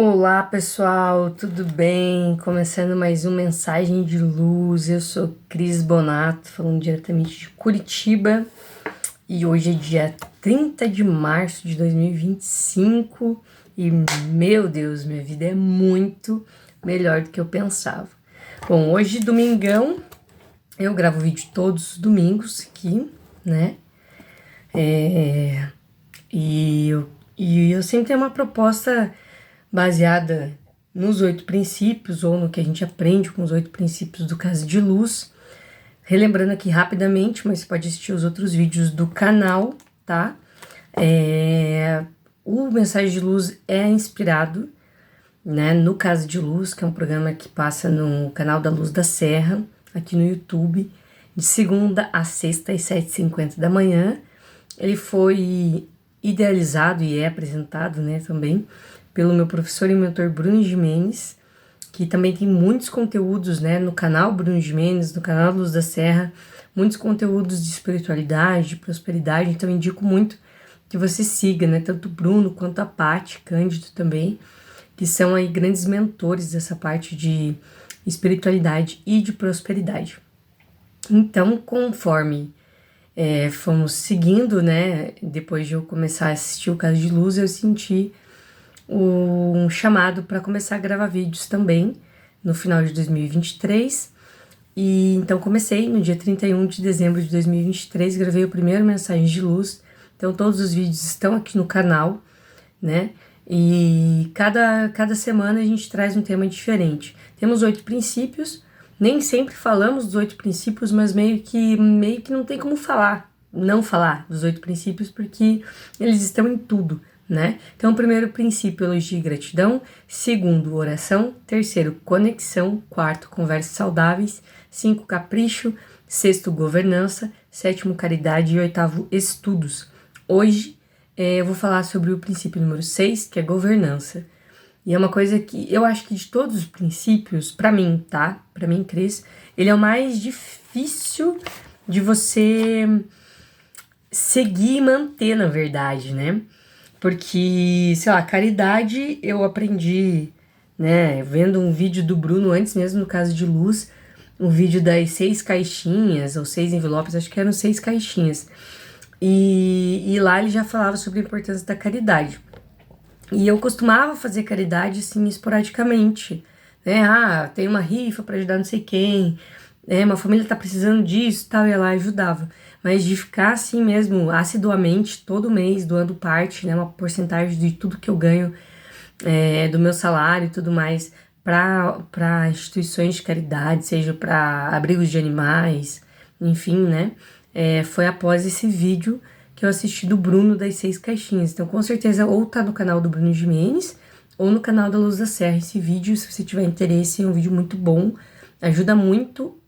Olá pessoal, tudo bem? Começando mais uma Mensagem de Luz. Eu sou Cris Bonato, falando diretamente de Curitiba e hoje é dia 30 de março de 2025 e meu Deus, minha vida é muito melhor do que eu pensava. Bom, hoje domingão, eu gravo vídeo todos os domingos aqui, né? E eu sempre tenho uma proposta baseada nos 8 princípios, ou no que a gente aprende com os 8 princípios do Casa de Luz. Relembrando aqui rapidamente, mas você pode assistir os outros vídeos do canal, tá? O Mensagem de Luz é inspirado, né, no Casa de Luz, que é um programa que passa no canal da Luz da Serra, aqui no YouTube, de segunda a sexta, às 7h50 da manhã. Ele foi idealizado e é apresentado, né, também pelo meu professor e mentor Bruno Gimenez, que também tem muitos conteúdos, né, no canal Bruno Gimenez, no canal Luz da Serra, muitos conteúdos de espiritualidade, de prosperidade. Então indico muito que você siga, né, tanto o Bruno quanto a Paty Cândido também, que são aí grandes mentores dessa parte de espiritualidade e de prosperidade. Então, conforme fomos seguindo, né, depois de eu começar a assistir o Casa de Luz, eu senti um chamado para começar a gravar vídeos também no final de 2023. E então comecei no dia 31 de dezembro de 2023, gravei o primeiro Mensagem de Luz. Então todos os vídeos estão aqui no canal, né? E cada semana a gente traz um tema diferente. Temos 8 princípios, nem sempre falamos dos 8 princípios, mas meio que não tem como não falar dos 8 princípios, porque eles estão em tudo, né? Então, primeiro princípio, elogio e gratidão. Segundo, oração. Terceiro, conexão. Quarto, conversas saudáveis. 5, capricho. Sexto, governança. Sétimo, caridade. E oitavo, estudos. Hoje, eu vou falar sobre o princípio número 6, que é governança. E é uma coisa que eu acho que de todos os princípios, pra mim, tá? Pra mim, Cris, ele é o mais difícil de você seguir e manter, na verdade, né? Porque, sei lá, caridade eu aprendi, né, vendo um vídeo do Bruno antes mesmo, no Caso de Luz, um vídeo das 6 caixinhas, ou 6 envelopes, acho que eram 6 caixinhas. E lá ele já falava sobre a importância da caridade. E eu costumava fazer caridade, assim, esporadicamente, né? Ah, tem uma rifa para ajudar não sei quem, né? Uma família tá precisando disso, tal, e ela ajudava. Mas de ficar assim mesmo, assiduamente, todo mês, doando parte, né? Uma porcentagem de tudo que eu ganho, do meu salário e tudo mais, para instituições de caridade, seja para abrigos de animais, enfim, né? Foi após esse vídeo que eu assisti do Bruno das 6 caixinhas. Então, com certeza, ou tá no canal do Bruno Gimenez, ou no canal da Luz da Serra. Esse vídeo, se você tiver interesse, é um vídeo muito bom. Ajuda muito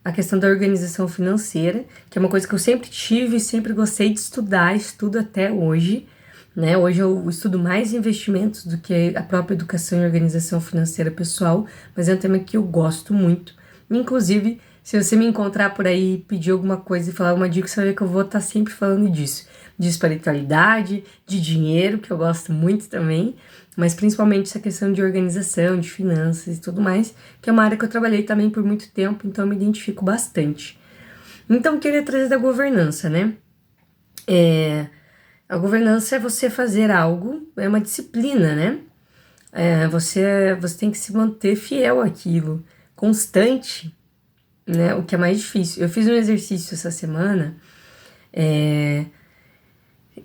a questão da organização financeira, que é uma coisa que eu sempre tive e sempre gostei de estudar, estudo até hoje, né? Hoje eu estudo mais investimentos do que a própria educação e organização financeira pessoal, mas é um tema que eu gosto muito. Inclusive, se você me encontrar por aí, pedir alguma coisa e falar uma dica, você vai ver que eu vou estar sempre falando disso. De espiritualidade, de dinheiro, que eu gosto muito também, mas principalmente essa questão de organização, de finanças e tudo mais, que é uma área que eu trabalhei também por muito tempo, então eu me identifico bastante. Então, eu queria trazer da governança, né? A governança é você fazer algo, é uma disciplina, né? Você tem que se manter fiel àquilo, constante, né? O que é mais difícil. Eu fiz um exercício essa semana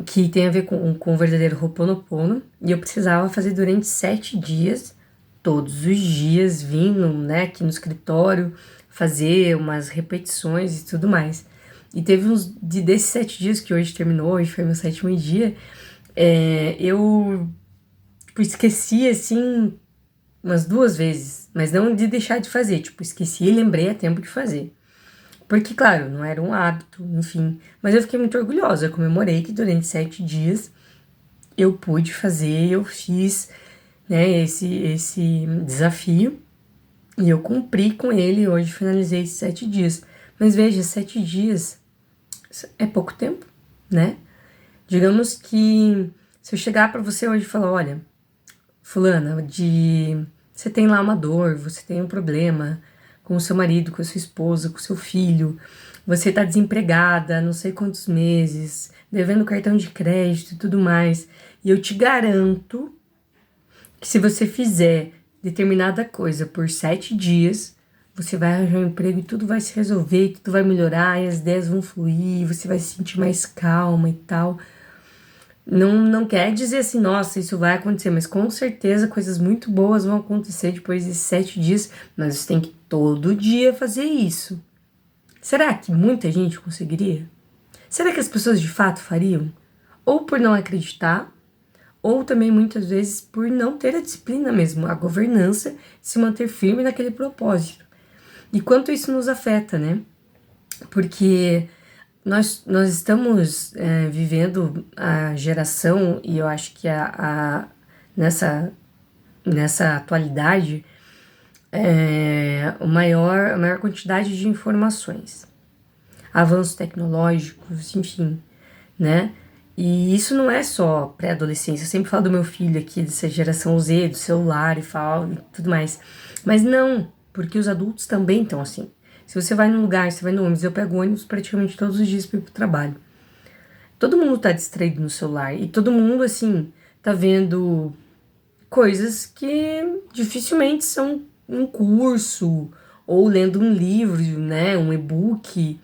que tem a ver com o verdadeiro Ho'oponopono, e eu precisava fazer durante 7 dias, todos os dias, vindo, né, aqui no escritório, fazer umas repetições e tudo mais. E teve desses 7 dias, que hoje terminou, hoje foi meu 7º dia, eu tipo, esqueci, assim, umas 2 vezes, mas não de deixar de fazer, tipo, esqueci e lembrei a tempo de fazer. Porque, claro, não era um hábito, enfim. Mas eu fiquei muito orgulhosa. Eu comemorei que durante 7 dias eu pude fazer, eu fiz, né, esse desafio. E eu cumpri com ele. Hoje finalizei esses 7 dias. Mas veja, 7 dias é pouco tempo, né? Digamos que se eu chegar pra você hoje e falar, olha, fulana, de você tem lá uma dor, você tem um problema com o seu marido, com a sua esposa, com o seu filho, você tá desempregada, não sei quantos meses, devendo cartão de crédito e tudo mais, e eu te garanto que se você fizer determinada coisa por 7 dias, você vai arranjar um emprego e tudo vai se resolver, tudo vai melhorar, e as ideias vão fluir, você vai se sentir mais calma e tal. Não quer dizer assim, nossa, isso vai acontecer, mas com certeza coisas muito boas vão acontecer depois desses 7 dias, mas você tem que todo dia fazer isso. Será que muita gente conseguiria? Será que as pessoas de fato fariam? Ou por não acreditar, ou também muitas vezes por não ter a disciplina mesmo, a governança, de se manter firme naquele propósito. E quanto isso nos afeta, né? Porque nós estamos vivendo a geração, e eu acho que nessa atualidade, a maior quantidade de informações, avanços tecnológicos, enfim, né? E isso não é só pré-adolescência. Eu sempre falo do meu filho aqui, dessa geração Z, do celular e falo e tudo mais. Mas não, porque os adultos também estão assim. Se você vai num lugar, você vai no ônibus, eu pego ônibus praticamente todos os dias para ir pro trabalho. Todo mundo tá distraído no celular e todo mundo, assim, tá vendo coisas que dificilmente são um curso ou lendo um livro, né, um e-book,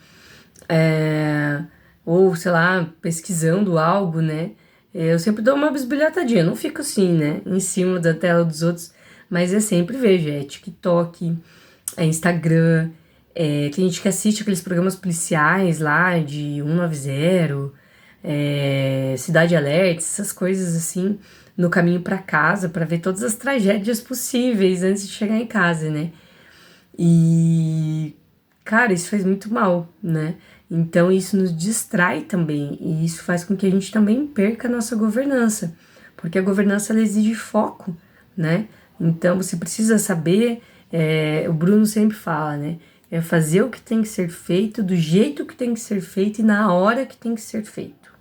ou, sei lá, pesquisando algo, né. Eu sempre dou uma bisbilhotadinha, não fico assim, né, em cima da tela dos outros, mas eu sempre vejo, TikTok, Instagram, tem gente que assiste aqueles programas policiais lá de 190, Cidade Alerta, essas coisas assim, no caminho para casa, para ver todas as tragédias possíveis antes de chegar em casa, né? E, cara, isso faz muito mal, né? Então isso nos distrai também, e isso faz com que a gente também perca a nossa governança, porque a governança ela exige foco, né? Então você precisa saber, o Bruno sempre fala, né? É fazer o que tem que ser feito, do jeito que tem que ser feito e na hora que tem que ser feito.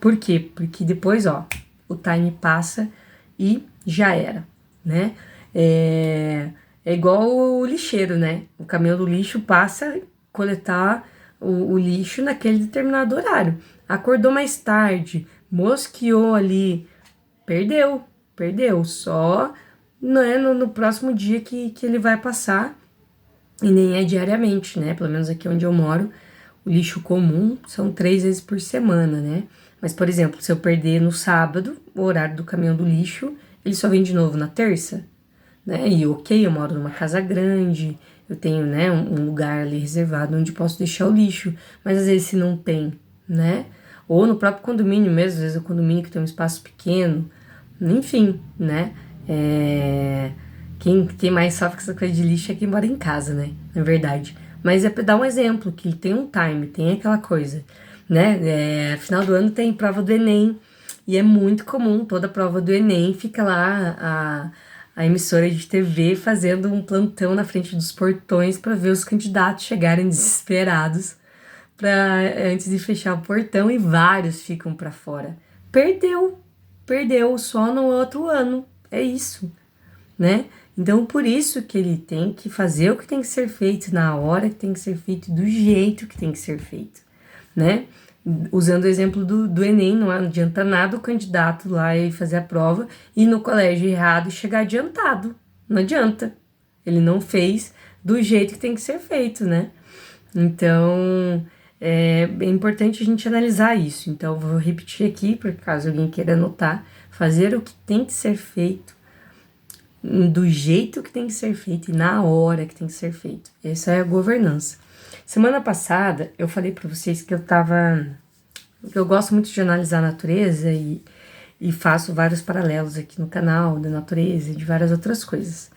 Por quê? Porque depois, ó, o time passa e já era, né? É igual o lixeiro, né? O caminhão do lixo passa a coletar o lixo naquele determinado horário. Acordou mais tarde, mosqueou ali, perdeu. Só né, no próximo dia que ele vai passar, e nem é diariamente, né? Pelo menos aqui onde eu moro, o lixo comum são 3 vezes por semana, né? Mas, por exemplo, se eu perder no sábado, o horário do caminhão do lixo, ele só vem de novo na terça, né? E ok, eu moro numa casa grande, eu tenho, né, um lugar ali reservado onde posso deixar o lixo, mas às vezes se não tem, né? Ou no próprio condomínio mesmo, às vezes o condomínio que tem um espaço pequeno, enfim, né? Quem mais sofre com essa coisa de lixo é quem mora em casa, né? Na verdade. Mas é pra dar um exemplo, que tem um time, tem aquela coisa, né? Final do ano tem prova do Enem, e é muito comum, toda prova do Enem fica lá a emissora de TV fazendo um plantão na frente dos portões para ver os candidatos chegarem desesperados antes de fechar o portão, e vários ficam para fora. Perdeu só no outro ano. É isso, né? Então, por isso que ele tem que fazer o que tem que ser feito na hora que tem que ser feito, do jeito que tem que ser feito, né? Usando o exemplo do Enem, não adianta nada o candidato lá e fazer a prova e ir no colégio errado e chegar adiantado. Não adianta. Ele não fez do jeito que tem que ser feito, né? Então, é importante a gente analisar isso. Então, eu vou repetir aqui, por caso alguém queira anotar: fazer o que tem que ser feito, do jeito que tem que ser feito e na hora que tem que ser feito. Essa é a governança. Semana passada eu falei para vocês que eu gosto muito de analisar a natureza e faço vários paralelos aqui no canal da natureza e de várias outras coisas.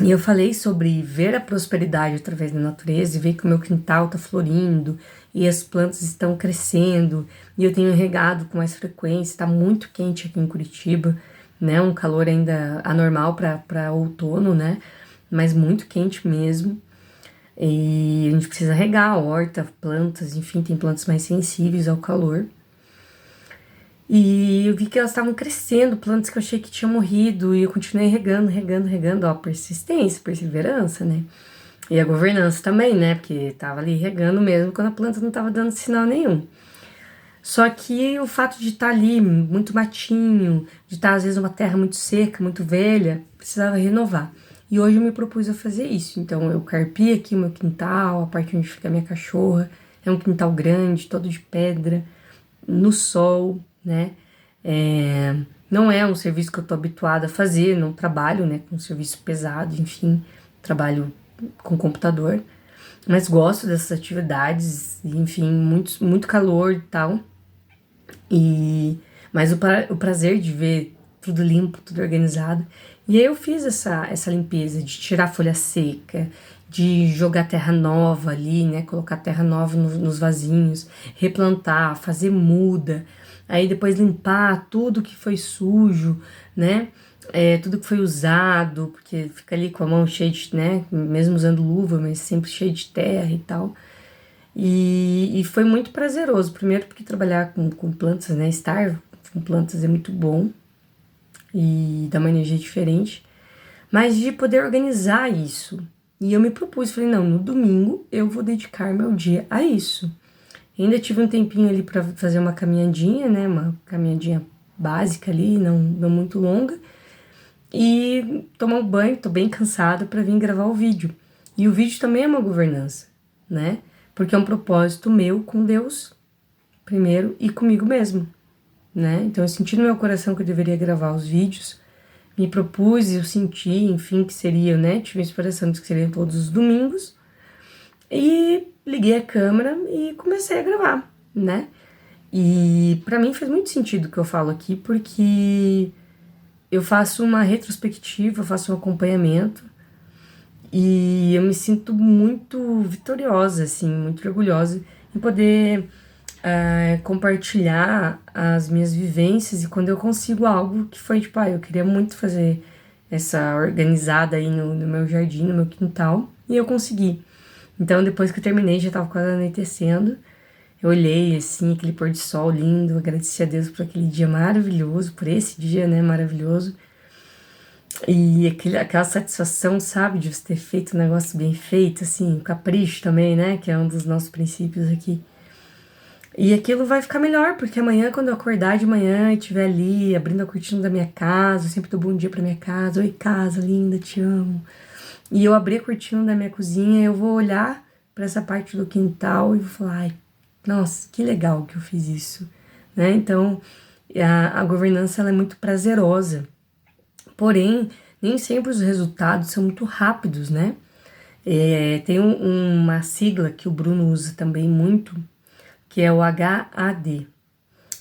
E eu falei sobre ver a prosperidade através da natureza e ver que o meu quintal tá florindo e as plantas estão crescendo e eu tenho regado com mais frequência. Tá muito quente aqui em Curitiba, né? Um calor ainda anormal para outono, né? Mas muito quente mesmo. E a gente precisa regar a horta, plantas, enfim, tem plantas mais sensíveis ao calor. E eu vi que elas estavam crescendo, plantas que eu achei que tinham morrido, e eu continuei regando, ó, persistência, perseverança, né? E a governança também, né? Porque tava ali regando mesmo quando a planta não tava dando sinal nenhum. Só que o fato de estar ali muito matinho, de estar às vezes uma terra muito seca, muito velha, precisava renovar. E hoje eu me propus a fazer isso. Então eu carpi aqui o meu quintal, a parte onde fica a minha cachorra. É um quintal grande, todo de pedra, no sol, né? Não é um serviço que eu tô habituada a fazer, não trabalho, né, com serviço pesado, enfim, trabalho com computador, mas gosto dessas atividades, enfim, muito calor e tal. Mas o prazer de ver tudo limpo, tudo organizado. E aí eu fiz essa limpeza de tirar folha seca, de jogar terra nova ali, né? Colocar terra nova nos vasinhos, replantar, fazer muda. Aí depois limpar tudo que foi sujo, né? Tudo que foi usado, porque fica ali com a mão cheia de, né? Mesmo usando luva, mas sempre cheia de terra e tal. E foi muito prazeroso. Primeiro porque trabalhar com plantas, né? Estar com plantas é muito bom e dá uma energia diferente. Mas de poder organizar isso. E eu me propus, falei, não, no domingo eu vou dedicar meu dia a isso. Ainda tive um tempinho ali para fazer uma caminhadinha, né? Uma caminhadinha básica ali, não muito longa. E tomar um banho, tô bem cansada para vir gravar o vídeo. E o vídeo também é uma governança, né? Porque é um propósito meu com Deus, primeiro, e comigo mesmo, né? Então eu senti no meu coração que eu deveria gravar os vídeos, me propus, eu senti, enfim, que seria, né? Tive a inspiração de que seriam todos os domingos, e liguei a câmera e comecei a gravar, né? E pra mim faz muito sentido o que eu falo aqui, porque eu faço uma retrospectiva, eu faço um acompanhamento, e eu me sinto muito vitoriosa, assim, muito orgulhosa em poder compartilhar as minhas vivências e quando eu consigo algo que foi, tipo, eu queria muito fazer essa organizada aí no meu jardim, no meu quintal, e eu consegui. Então, depois que eu terminei, já tava quase anoitecendo, eu olhei, assim, aquele pôr de sol lindo, agradeci a Deus por aquele dia maravilhoso, por esse dia, né, maravilhoso. E aquela satisfação, sabe, de você ter feito um negócio bem feito, assim, capricho também, né, que é um dos nossos princípios aqui. E aquilo vai ficar melhor, porque amanhã, quando eu acordar de manhã e estiver ali, abrindo a cortina da minha casa, eu sempre dou bom dia pra minha casa, oi casa linda, te amo. E eu abrir a cortina da minha cozinha, eu vou olhar pra essa parte do quintal e vou falar, ai, nossa, que legal que eu fiz isso, né? Então, a governança, ela é muito prazerosa. Porém, nem sempre os resultados são muito rápidos, né? Tem uma sigla que o Bruno usa também muito, que é o HAD.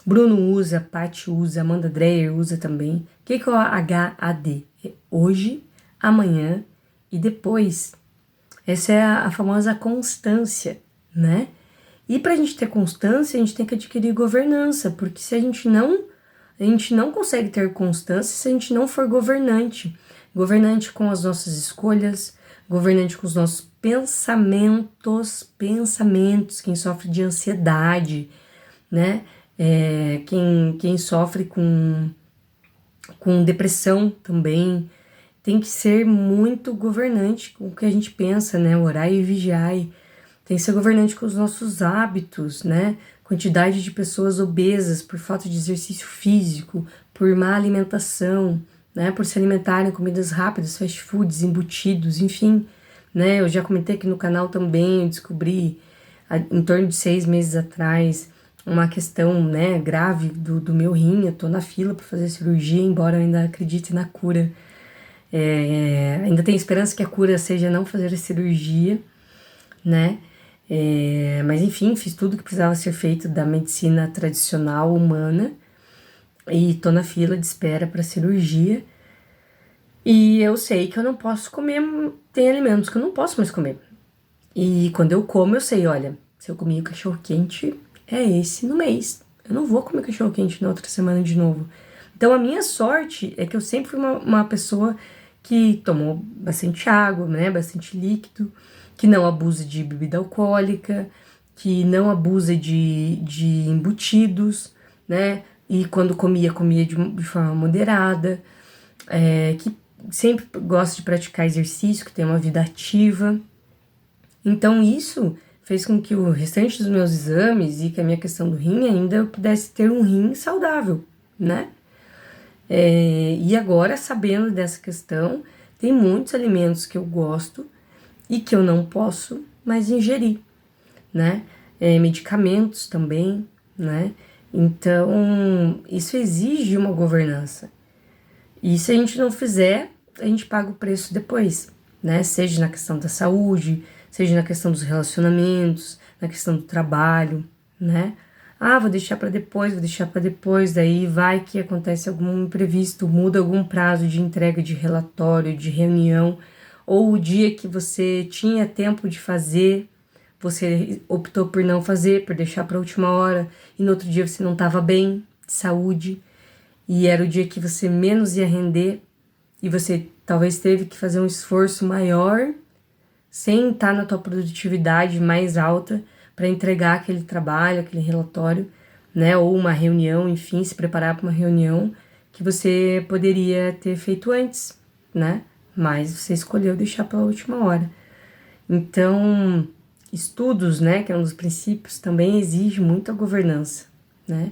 Bruno usa, Paty usa, Amanda Dreyer usa também. O que é o HAD? É hoje, amanhã e depois. Essa é a famosa constância, né? E para a gente ter constância, a gente tem que adquirir governança, porque se a gente não consegue ter constância se a gente não for governante. Governante com as nossas escolhas, governante com os nossos pensamentos, quem sofre de ansiedade, né? Quem sofre com depressão também, tem que ser muito governante com o que a gente pensa, né? Orai e vigiai. Tem que ser governante com os nossos hábitos, né? Quantidade de pessoas obesas por falta de exercício físico, por má alimentação, né? Por se alimentarem comidas rápidas, fast foods, embutidos, enfim, né? Eu já comentei aqui no canal também, eu descobri em torno de 6 meses atrás uma questão, né, grave do meu rim. Eu tô na fila para fazer cirurgia, embora eu ainda acredite na cura. Ainda tenho esperança que a cura seja não fazer a cirurgia, né? Mas enfim, fiz tudo que precisava ser feito da medicina tradicional humana e tô na fila de espera para cirurgia. E eu sei que eu não posso comer, tem alimentos que eu não posso mais comer. E quando eu como, eu sei, olha, se eu comi o cachorro quente, é esse no mês. Eu não vou comer cachorro quente na outra semana de novo. Então a minha sorte é que eu sempre fui uma pessoa que tomou bastante água, né, bastante líquido, que não abusa de bebida alcoólica, que não abusa de embutidos, né, e quando comia, comia de forma moderada, que sempre gosta de praticar exercício, que tem uma vida ativa. Então isso fez com que o restante dos meus exames e que a minha questão do rim ainda eu pudesse ter um rim saudável, né? E agora, sabendo dessa questão, tem muitos alimentos que eu gosto e que eu não posso mais ingerir, né? Medicamentos também, né? Então, isso exige uma governança. E se a gente não fizer, a gente paga o preço depois, né? Seja na questão da saúde, seja na questão dos relacionamentos, na questão do trabalho, né? Ah, vou deixar para depois, daí vai que acontece algum imprevisto, muda algum prazo de entrega de relatório, de reunião, ou o dia que você tinha tempo de fazer, você optou por não fazer, por deixar para a última hora, e no outro dia você não estava bem, de saúde, e era o dia que você menos ia render, e você talvez teve que fazer um esforço maior, sem estar na tua produtividade mais alta, para entregar aquele trabalho, aquele relatório, né, ou uma reunião, enfim, se preparar para uma reunião que você poderia ter feito antes, né, mas você escolheu deixar para a última hora. Então, estudos, né, que é um dos princípios, também exige muita governança, né.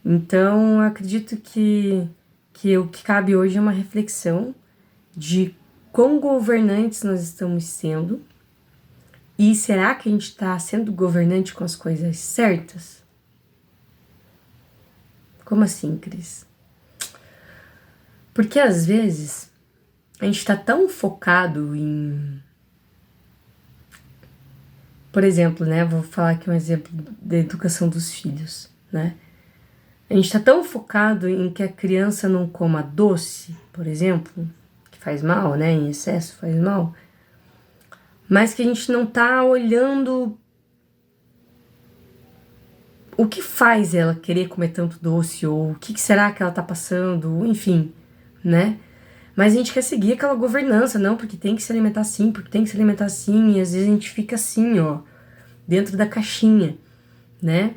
Então, acredito que o que cabe hoje é uma reflexão de quão governantes nós estamos sendo. E será que a gente está sendo governante com as coisas certas? Como assim, Cris? Porque às vezes a gente está tão focado em... Por exemplo, né? Vou falar aqui um exemplo da educação dos filhos, né? A gente está tão focado em que a criança não coma doce, por exemplo, que faz mal, né? Em excesso faz mal. Mas que a gente não tá olhando o que faz ela querer comer tanto doce, ou o que será que ela tá passando, enfim, né? Mas a gente quer seguir aquela governança, não, porque tem que se alimentar assim, porque tem que se alimentar assim, e às vezes a gente fica assim, ó, dentro da caixinha, né?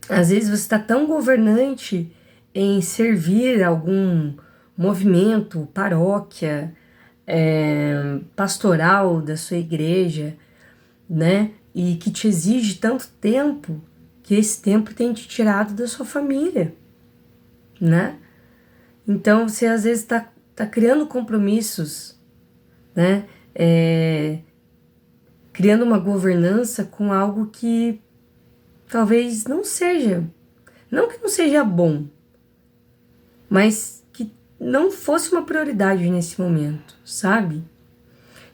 Às vezes você tá tão governante em servir algum movimento, paróquia, pastoral da sua igreja, né? E que te exige tanto tempo que esse tempo tem te tirado da sua família, né? Então você às vezes tá criando compromissos, né? Criando uma governança com algo que talvez não seja, não que não seja bom, mas que não fosse uma prioridade nesse momento, sabe?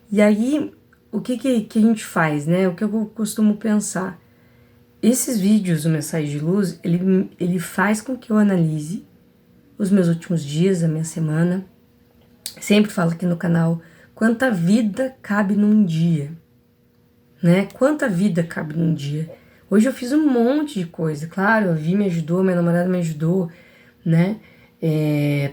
E aí, o que a gente faz, né? O que eu costumo pensar? Esses vídeos do Mensagem de Luz, ele faz com que eu analise os meus últimos dias, a minha semana. Sempre falo aqui no canal, quanta vida cabe num dia, né? Quanta vida cabe num dia. Hoje eu fiz um monte de coisa, claro, a Vi me ajudou, minha namorada me ajudou, né?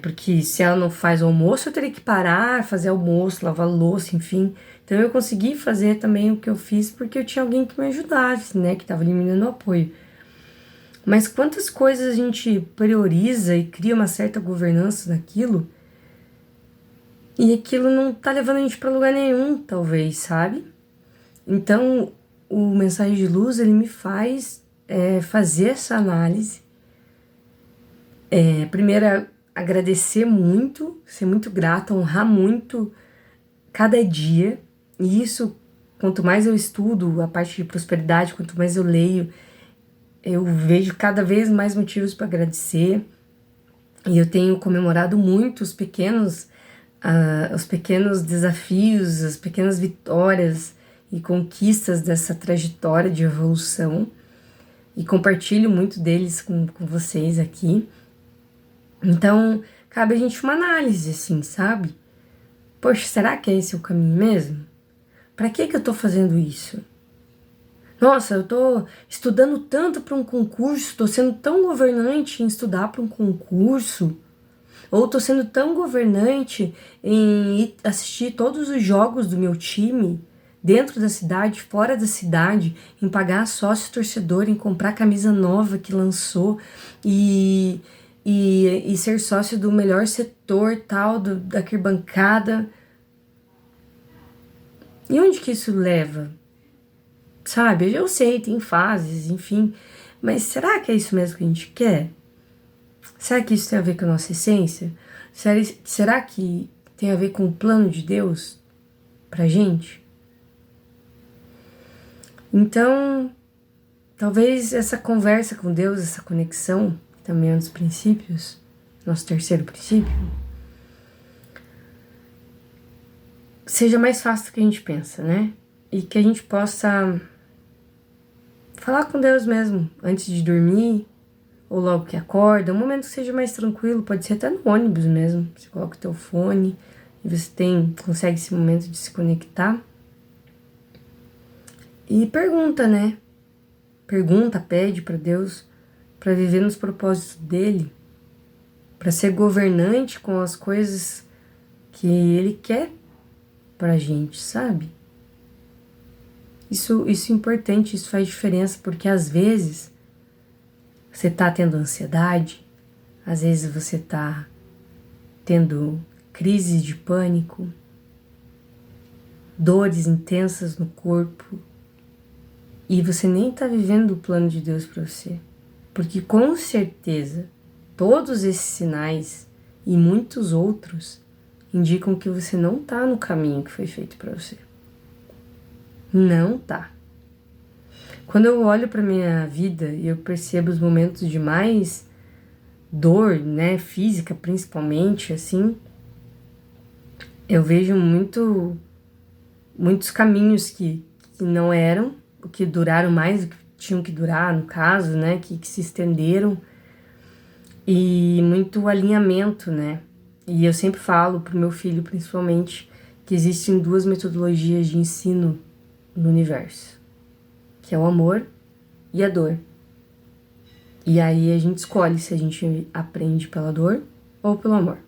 Porque se ela não faz almoço, eu teria que parar, fazer almoço, lavar louça, enfim. Então eu consegui fazer também o que eu fiz porque eu tinha alguém que me ajudasse, né? Que tava ali me dando apoio. Mas quantas coisas a gente prioriza e cria uma certa governança naquilo e aquilo não tá levando a gente pra lugar nenhum, talvez, sabe? Então, o Mensagem de Luz, ele me faz fazer essa análise. Primeiro, agradecer muito, ser muito grata, honrar muito cada dia. E isso, quanto mais eu estudo a parte de prosperidade, quanto mais eu leio, eu vejo cada vez mais motivos para agradecer. E eu tenho comemorado muito os pequenos desafios, as pequenas vitórias e conquistas dessa trajetória de evolução. E compartilho muito deles com vocês aqui. Então, cabe a gente uma análise, assim, sabe? Poxa, será que é esse o caminho mesmo? Pra que eu tô fazendo isso? Nossa, eu tô estudando tanto para um concurso, tô sendo tão governante em estudar para um concurso, ou tô sendo tão governante em assistir todos os jogos do meu time dentro da cidade, fora da cidade, em pagar sócio torcedor, em comprar camisa nova que lançou e ser sócio do melhor setor tal, da arquibancada. E onde que isso leva? Sabe, eu sei, tem fases, enfim, mas será que é isso mesmo que a gente quer? Será que isso tem a ver com a nossa essência? Será que tem a ver com o plano de Deus pra gente? Então, talvez essa conversa com Deus, essa conexão, também é um dos princípios, nosso terceiro princípio, seja mais fácil do que a gente pensa, né? E que a gente possa falar com Deus mesmo, antes de dormir, ou logo que acorda, um momento que seja mais tranquilo, pode ser até no ônibus mesmo. Você coloca o teu fone e você consegue esse momento de se conectar. E pergunta, né? Pergunta, pede para Deus, para viver nos propósitos dele, para ser governante com as coisas que ele quer pra gente, sabe? Isso é importante, isso faz diferença, porque às vezes você tá tendo ansiedade, às vezes você tá tendo crises de pânico, dores intensas no corpo, e você nem tá vivendo o plano de Deus para você. Porque com certeza, todos esses sinais e muitos outros indicam que você não tá no caminho que foi feito para você. Não tá. Quando eu olho para minha vida e eu percebo os momentos de mais dor, né, física principalmente, assim, eu vejo muitos caminhos que não eram, que duraram mais do que tinham que durar, no caso, né, que se estenderam, e muito alinhamento, né. E eu sempre falo pro meu filho, principalmente, que existem duas metodologias de ensino no universo, que é o amor e a dor. E aí a gente escolhe se a gente aprende pela dor ou pelo amor.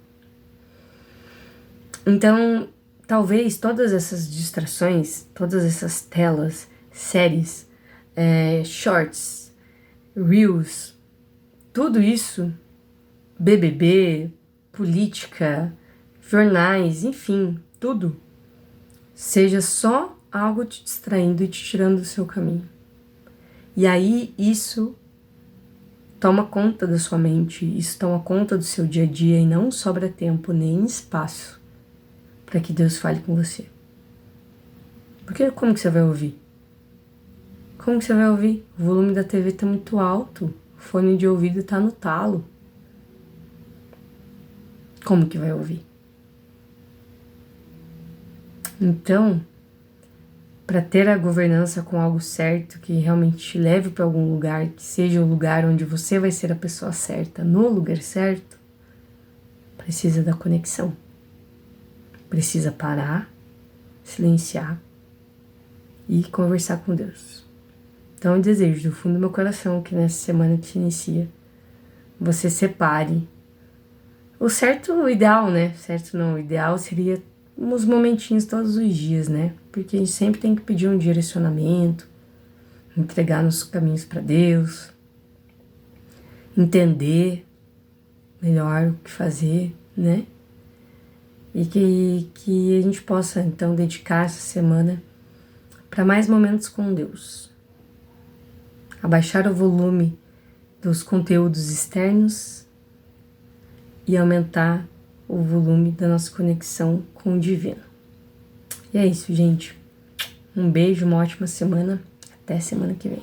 Então, talvez todas essas distrações, todas essas telas, séries, shorts, reels, tudo isso, BBB, política, jornais, enfim, tudo, seja só algo te distraindo e te tirando do seu caminho. E aí isso toma conta da sua mente, isso toma conta do seu dia a dia e não sobra tempo nem espaço para que Deus fale com você. Porque como que você vai ouvir? Como que você vai ouvir? O volume da TV tá muito alto, o fone de ouvido tá no talo. Como que vai ouvir? Então, para ter a governança com algo certo, que realmente te leve para algum lugar, que seja o lugar onde você vai ser a pessoa certa, no lugar certo, precisa da conexão. Precisa parar, silenciar e conversar com Deus. Então eu desejo do fundo do meu coração que nessa semana que se inicia, você separe o certo, o ideal, né? Certo não, o ideal seria uns momentinhos todos os dias, né? Porque a gente sempre tem que pedir um direcionamento, entregar nossos caminhos para Deus, entender melhor o que fazer, né? E que a gente possa, então, dedicar essa semana para mais momentos com Deus. Abaixar o volume dos conteúdos externos e aumentar o volume da nossa conexão com o divino. E é isso, gente. Um beijo, uma ótima semana. Até semana que vem.